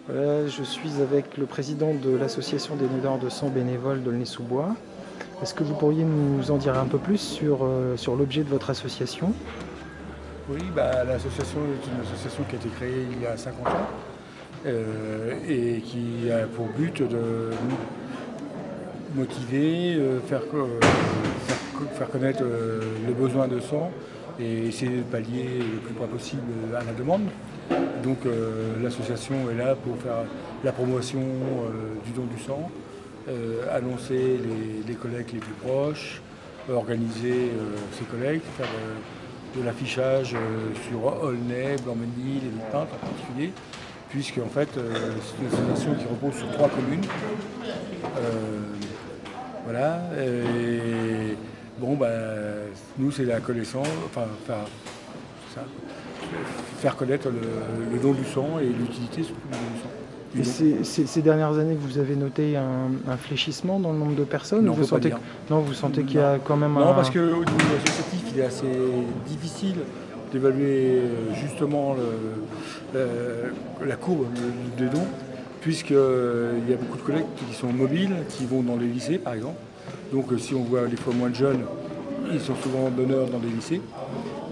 Voilà, je suis avec le président de l'association des donneurs de sang bénévoles d'Aulnay-sous-Bois. Est-ce que vous pourriez nous en dire un peu plus sur l'objet de votre association? Oui, l'association est une association qui a été créée il y a 50 ans et qui a pour but de motiver, faire connaître le besoin de sang et essayer de pallier le plus près possible à la demande. Donc l'association est là pour faire la promotion du don du sang, annoncer les collectes les plus proches, organiser ces collectes, faire de l'affichage sur Aulnay, Blanc-Ménil et Villepinte en particulier, puisque en fait c'est une association qui repose sur 3 communes. Voilà. Et bon, nous c'est la connaissance, ça, faire connaître le don du sang et l'utilité surtout du don du sang. Et ces dernières années, vous avez noté un fléchissement dans le nombre de personnes? Non, Vous sentez qu'il y a quand même Non, parce qu'au niveau associatif, il est assez difficile d'évaluer justement la courbe des dons, puisqu'il y a beaucoup de collectes qui sont mobiles, qui vont dans les lycées par exemple. Donc si on voit des fois moins de jeunes, ils sont souvent donneurs dans des lycées.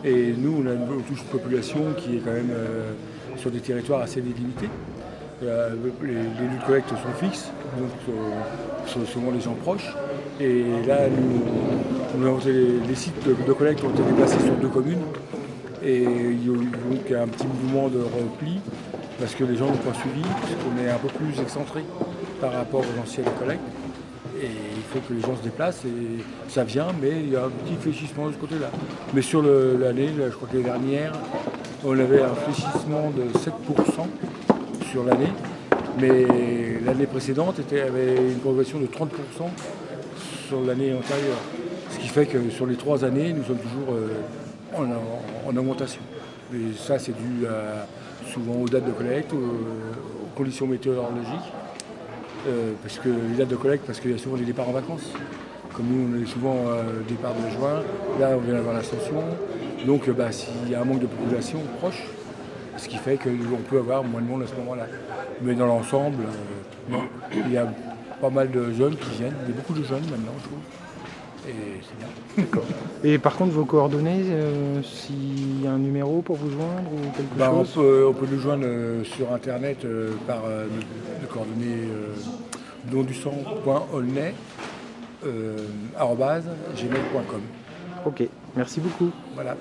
Et nous, on a une touche de population qui est quand même sur des territoires assez délimités. Les lieux de collecte sont fixes, donc sont souvent les gens proches. Et là, les sites de collecte ont été déplacés sur 2 communes. Et donc il y a un petit mouvement de repli, parce que les gens n'ont pas suivi, parce qu'on est un peu plus excentré par rapport aux anciennes collectes. Et il faut que les gens se déplacent, et ça vient, mais il y a un petit fléchissement de ce côté-là. Mais sur l'année, je crois que l'année dernière, on avait un fléchissement de 7% sur l'année, mais l'année précédente avait une progression de 30% sur l'année antérieure. Ce qui fait que sur les 3 années, nous sommes toujours en augmentation. Et ça, c'est dû souvent aux dates de collecte, aux conditions météorologiques, parce que les dates de collecte, parce qu'il y a souvent des départs en vacances. Comme nous, on est souvent au départ de juin, là, on vient d'avoir l'ascension. Donc, s'il y a un manque de population proche, ce qui fait qu'on peut avoir moins de monde à ce moment-là. Mais dans l'ensemble, non. Il y a pas mal de jeunes qui viennent. Il y a beaucoup de jeunes maintenant, je trouve. Et c'est bien. D'accord. Et par contre, vos coordonnées, s'il y a un numéro pour vous joindre ou quelque chose? On peut nous joindre sur Internet par les coordonnées dondusang.aulnay @gmail.com. Ok, merci beaucoup. Voilà.